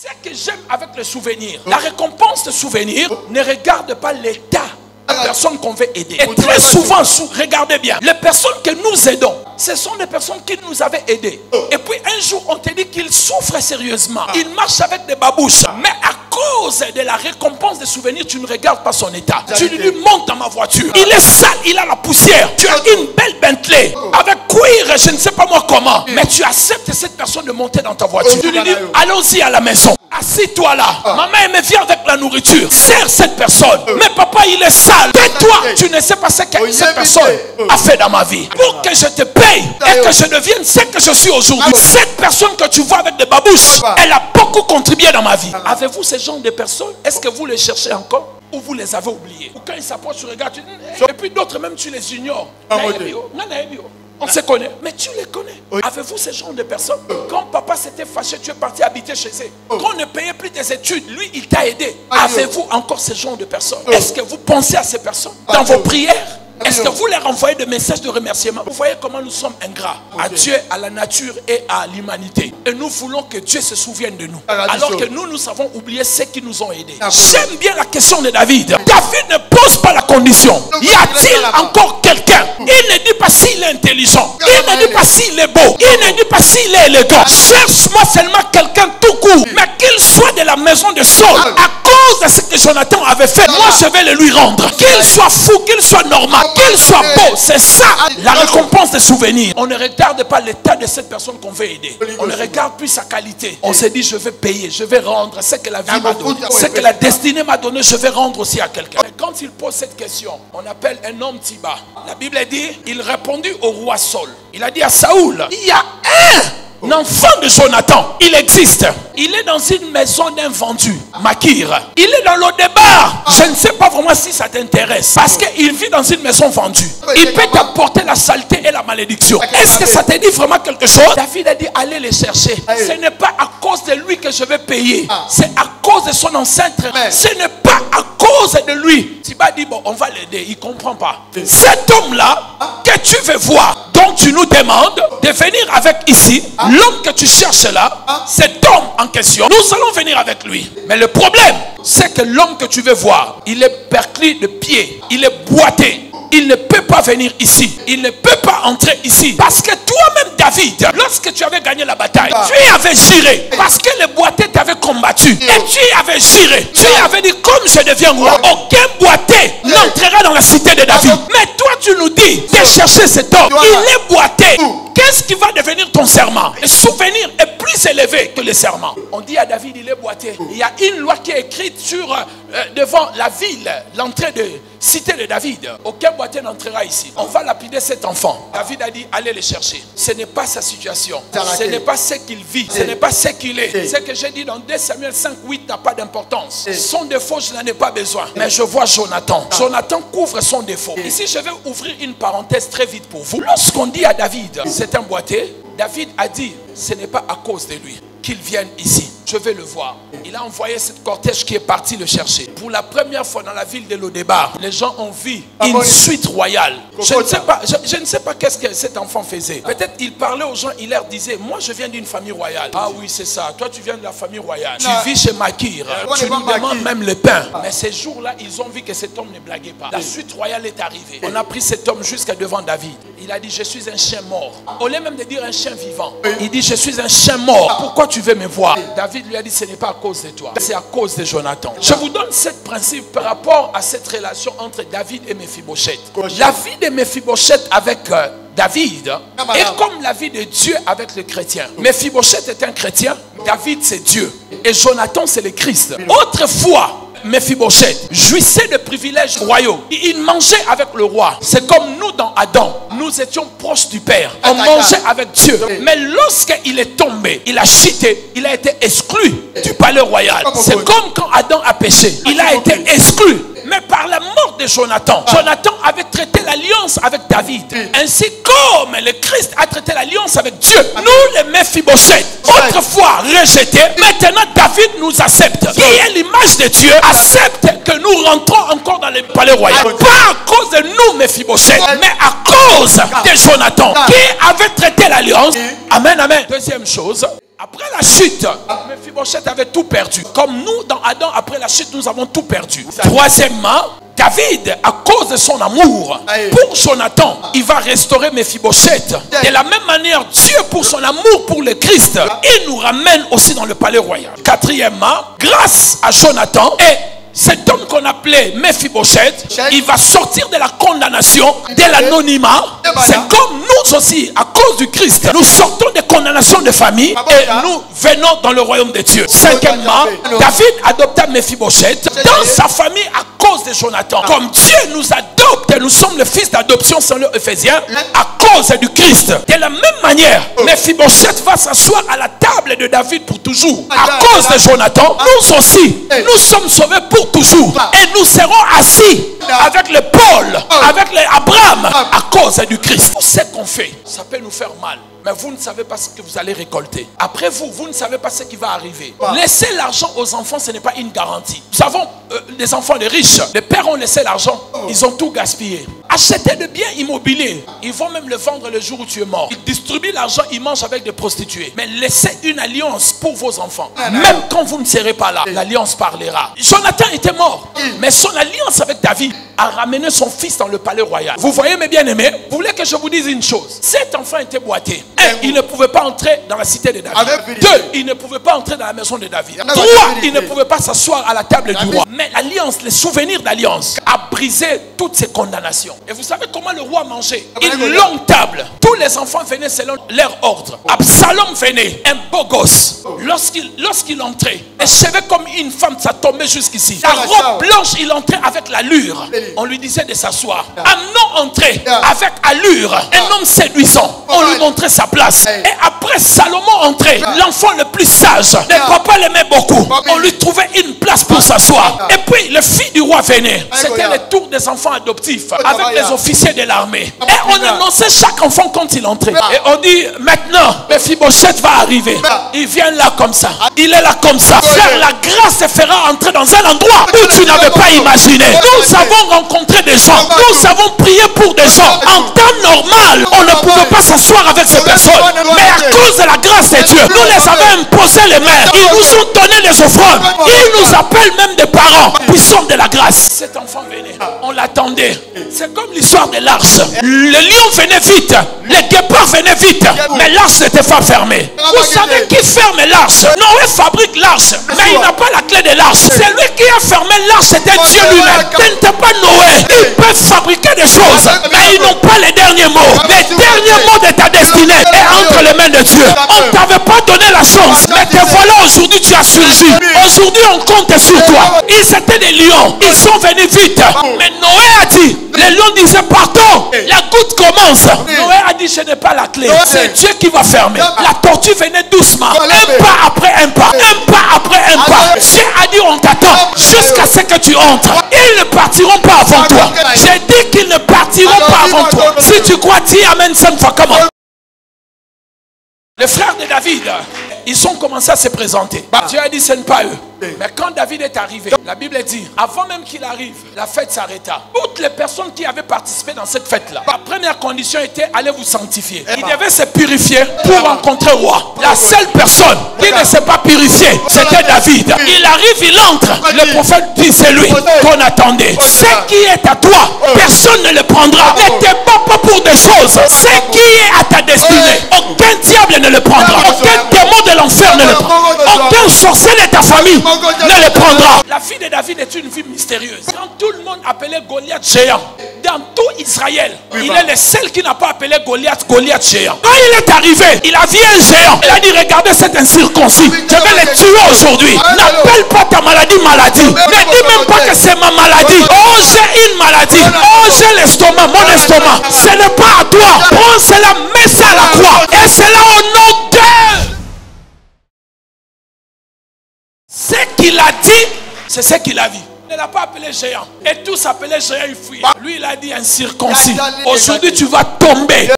Ce que j'aime avec le souvenir, la récompense de souvenir ne regarde pas l'état de la personne qu'on veut aider. Et très souvent, regardez bien, les personnes que nous aidons, ce sont des personnes qui nous avaient aidés. Et puis un jour, on te dit qu'ils souffrent sérieusement. Ils marchent avec des babouches. Mais à cause de la récompense des souvenirs, tu ne regardes pas son état. Tu lui dis, monte dans ma voiture. Il est sale, il a la poussière. Tu as une belle Bentley avec cuir, je ne sais pas moi comment. Mais tu acceptes cette personne de monter dans ta voiture. Tu lui dis, allons-y à la maison. Assis-toi là. Maman, elle me vient avec la nourriture. Sers cette personne. Mais papa, il est sale. Tais-toi. Tu ne sais pas ce que cette personne a fait dans ma vie. Pour que je te paye et que je devienne ce que je suis aujourd'hui. Cette personne que tu vois avec des babouches, elle a beaucoup contribué dans ma vie. Avez-vous ce genre de personnes? Est-ce que vous les cherchez encore? Ou vous les avez oubliés? Ou quand ils s'approchent, tu regardes, tu dis, et puis d'autres même tu les ignores. On se connaît, mais tu les connais. Avez-vous ce genre de personnes? Quand papa s'était fâché, tu es parti habiter chez eux. Quand on ne payait plus tes études, lui, il t'a aidé. Avez-vous encore ce genre de personnes? Est-ce que vous pensez à ces personnes dans vos prières? Est-ce que vous leur envoyez des messages de remerciement? Vous voyez comment nous sommes ingrats à Dieu, à la nature et à l'humanité. Et nous voulons que Dieu se souvienne de nous. Alors que nous avons oublié ceux qui nous ont aidés. J'aime bien la question de David. David ne pose pas la condition. Y a-t-il encore quelqu'un? Il ne dit pas s'il est intelligent. Il ne dit pas s'il est beau. Il ne dit pas s'il est élégant. Cherche-moi seulement quelqu'un tout court. Mais qu'il soit de la maison de Saul. À cause de ce que Jonathan avait fait, moi je vais le lui rendre. Qu'il soit fou, qu'il soit normal, qu'il soit beau, c'est ça la récompense des souvenirs. On ne regarde pas l'état de cette personne qu'on veut aider. On ne regarde plus sa qualité. On se dit je vais payer, je vais rendre ce que la vie m'a donné, ce que la destinée m'a donné, je vais rendre aussi à quelqu'un. Mais quand il pose cette question, on appelle un homme Tiba. La Bible dit, il répondit au roi Saul. Il a dit à Saoul, il y a un enfant de Jonathan, il existe. Il est dans une maison d'un vendu, Makir. Il est dans le débat. Je ne sais pas vraiment si ça t'intéresse. Parce qu'il vit dans une maison vendue. Il peut t'apporter la saleté et la malédiction. Est-ce que ça te dit vraiment quelque chose? David a dit, allez les chercher. Ce n'est pas à cause de lui que je vais payer. C'est à cause de son ancêtre. Ce n'est pas à cause de lui. Tiba dit, bon, on va l'aider. Il ne comprend pas. Cet homme-là, que tu veux voir, dont tu nous demandes de venir avec ici, l'homme que tu cherches là, cet homme en question, nous allons venir avec lui. Mais le problème, c'est que l'homme que tu veux voir, il est perclé de pieds, il est boité. Il ne peut pas venir ici. Il ne peut pas entrer ici. Parce que toi-même, David, lorsque tu avais gagné la bataille, tu avais juré. Parce que les boités t'avaient combattu. Et tu avais juré. Tu avais dit, comme je deviens roi, aucun boité n'entrera dans la cité de David. Mais toi, tu nous dis de chercher cet homme. Il est boité. Qu'est-ce qui va devenir ton serment? Le souvenir est plus élevé que le serment. On dit à David, il est boité. Il y a une loi qui est écrite sur devant la ville, l'entrée de cité de David. Aucun boité n'entrera ici. On va lapider cet enfant. David a dit, allez le chercher. Ce n'est pas sa situation. Ce n'est pas ce qu'il vit. Ce n'est pas ce qu'il est. Ce que j'ai dit dans 2 Samuel 5:8 n'a pas d'importance. Son défaut, je n'en ai pas besoin. Mais je vois Jonathan. Jonathan couvre son défaut. Ici, je vais ouvrir une parenthèse très vite pour vous. Lorsqu'on dit à David, c'est un boité, David a dit, ce n'est pas à cause de lui qu'il vienne ici. Je vais le voir. Il a envoyé cette cortège qui est parti le chercher. Pour la première fois dans la ville de Lodébar, les gens ont vu une suite royale. Je ne sais pas qu'est-ce que cet enfant faisait. Peut-être il parlait aux gens, il leur disait, moi je viens d'une famille royale. Ah oui, c'est ça. Toi tu viens de la famille royale. Tu vis chez Makir. Tu nous demandes même le pain. Mais ces jours-là, ils ont vu que cet homme ne blaguait pas. La suite royale est arrivée. On a pris cet homme jusqu'à devant David. Il a dit, je suis un chien mort. Au lieu même de dire un chien vivant, il dit, je suis un chien mort. Pourquoi tu veux me voir? David lui a dit, ce n'est pas à cause de toi, c'est à cause de Jonathan. Je vous donne ce principe par rapport à cette relation entre David et Mephibosheth. La vie de Mephibosheth avec David est comme la vie de Dieu avec le chrétien. Mephibosheth est un chrétien, David c'est Dieu et Jonathan c'est le Christ. Autrefois, Mephibosheth jouissait de privilèges royaux. Il mangeait avec le roi. C'est comme nous dans Adam. Nous étions proches du Père. On mangeait avec Dieu. Mais lorsqu'il est tombé, il a chuté, il a été exclu du palais royal. C'est comme quand Adam a péché. Il a été exclu. Mais par la mort de Jonathan, Jonathan avait traité l'alliance avec David. Ainsi comme le Christ a traité l'alliance avec Dieu. Nous les Mephibosheth, autrefois rejetés, maintenant David nous accepte. Qui est l'image de Dieu, accepte que nous rentrons encore dans le palais royal. Pas à cause de nous Mephibosheth, mais à cause de Jonathan qui avait traité l'alliance. Amen, amen. Deuxième chose, Après la chute, Mephibosheth avait tout perdu. Comme nous, dans Adam, après la chute, nous avons tout perdu. Troisièmement, David, à cause de son amour pour Jonathan, il va restaurer Mephibosheth. De la même manière, Dieu, pour son amour pour le Christ, il nous ramène aussi dans le palais royal. Quatrièmement, grâce à Jonathan et cet homme qu'on appelait Mephibosheth, il va sortir de la condamnation, de l'anonymat. C'est comme nous aussi, à cause du Christ, nous sortons des condamnations de famille et nous venons dans le royaume de Dieu. Cinquièmement, David adopta Mephibosheth dans sa famille à cause de Jonathan. Comme Dieu nous adopte, nous sommes le fils d'adoption selon Ephésiens à cause du Christ. De la même manière, Mephibosheth va s'asseoir à la table de David pour toujours. À cause de Jonathan, nous aussi, nous sommes sauvés pour toujours. Et nous serons assis avec le Paul, avec Abraham, à cause du Christ. Tout ce qu'on fait, ça peut nous faire mal. Mais vous ne savez pas ce que vous allez récolter. Après vous, vous ne savez pas ce qui va arriver. Laisser l'argent aux enfants, ce n'est pas une garantie. Nous savons, les enfants, les riches, les pères ont laissé l'argent. Ils ont tout gaspillé. Acheter des biens immobiliers. Ils vont même le vendre le jour où tu es mort. Ils distribuent l'argent, ils mangent avec des prostituées. Mais laissez une alliance pour vos enfants. Même quand vous ne serez pas là, l'alliance parlera. Jonathan était mort. Mais son alliance avec David a ramené son fils dans le palais royal. Vous voyez mes bien-aimés? Vous voulez que je vous dise une chose? Cet enfant était boité. 1. Il ne pouvait pas entrer dans la cité de David. 2. Il ne pouvait pas entrer dans la maison de David. 3. Il ne pouvait pas s'asseoir à la table du roi. Mais l'alliance, les souvenirs d'alliance a brisé toutes ces condamnations. Et vous savez comment le roi mangeait? Une longue table. Tous les enfants venaient selon leur ordre. Absalom venait, un beau gosse. Lorsqu'il entrait, les cheveux comme une femme, ça tombait jusqu'ici. La robe blanche, il entrait avec l'allure. On lui disait de s'asseoir. Amnon entrait avec allure. Un homme séduisant. On lui montrait sa place. Et après Salomon entrait, l'enfant le plus sage. Le papa l'aimait beaucoup. On lui trouvait une place pour s'asseoir. Et puis le fils du roi venait. C'était le tour des enfants adoptifs avec les officiers de l'armée. Et on annonçait chaque enfant quand il entrait. Et on dit maintenant, Mephibosheth va arriver. Il vient là comme ça. Il est là comme ça. Frère, la grâce te fera entrer dans un endroit où tu n'avais pas imaginé. Nous avons rencontré des gens. Nous avons prié pour des gens. En temps normal, on ne pouvait pas s'asseoir avec ces personnes. Mais à cause de la grâce de Dieu, nous les avons imposé les mains. Ils nous ont donné des offrandes. Ils nous appellent même des parents. Puissants de la grâce. Cet enfant venait. On l'attendait. C'est comme l'histoire de l'arche. Le lion venait vite. Les guépards venaient vite. Mais l'arche n'était pas fermée. Vous savez qui ferme l'arche? Noé fabrique l'arche. Mais il n'a pas la clé de l'arche. C'est lui qui a fermé l'arche. C'était Dieu lui-même. Ce n'était pas Noé. Ils peuvent fabriquer des choses. Mais ils n'ont pas les derniers mots. Les derniers mots de ta destinée est entre les mains de Dieu. On ne t'avait pas donné la chance. Mais te voilà aujourd'hui, tu as surgi. Aujourd'hui, on compte sur toi. Ils étaient des lions. Ils sont venus vite. Mais Noé a dit, les lions disaient partons. La goutte commence. Noé a dit, je n'ai pas la clé. C'est Dieu qui va fermer. La tortue venait doucement. Un pas après un pas. Un pas après un pas. Dieu a dit, on t'attend jusqu'à ce que tu entres. Ils ne partiront pas avant toi. J'ai dit qu'ils ne partiront pas avant toi. Si tu crois, dis amen 5 fois. Comment? Les frères de David, ils ont commencé à se présenter. Dieu a dit, ce n'est pas eux. Mais quand David est arrivé, la Bible dit, avant même qu'il arrive, la fête s'arrêta. Toutes les personnes qui avaient participé dans cette fête-là, la première condition était, allez vous sanctifier. Il devait se purifier pour rencontrer le roi. La seule personne qui ne s'est pas purifiée, c'était David. Il arrive, il entre. Le prophète dit, c'est lui qu'on attendait. Ce qui est à toi, personne ne le prendra. Ne te bats pas pour des choses. Ce qui est à ta destinée, aucun diable ne le prendra. Aucun démon de l'enfer ne le prendra. Aucun sorcier de ta famille ne le prendra. La vie de David est une vie mystérieuse. Quand tout le monde appelait Goliath géant, dans tout Israël, il est le seul qui n'a pas appelé Goliath géant. Quand il est arrivé, il a vu un géant. Il a dit, regardez cet incirconcis, je vais le tuer aujourd'hui. N'appelle pas ta maladie maladie. Ne dis même pas que c'est ma maladie. Oh, j'ai une maladie. Oh, j'ai l'estomac, mon estomac. Ce n'est pas à toi. Prends cela, mets ça à la croix. Et c'est là au nom de... Ce qu'il a dit, c'est ce qu'il a vu. Il ne l'a pas appelé géant. Et tous appelaient géant, il fuit. Lui, il a dit un circoncis. Aujourd'hui, tu vas tomber.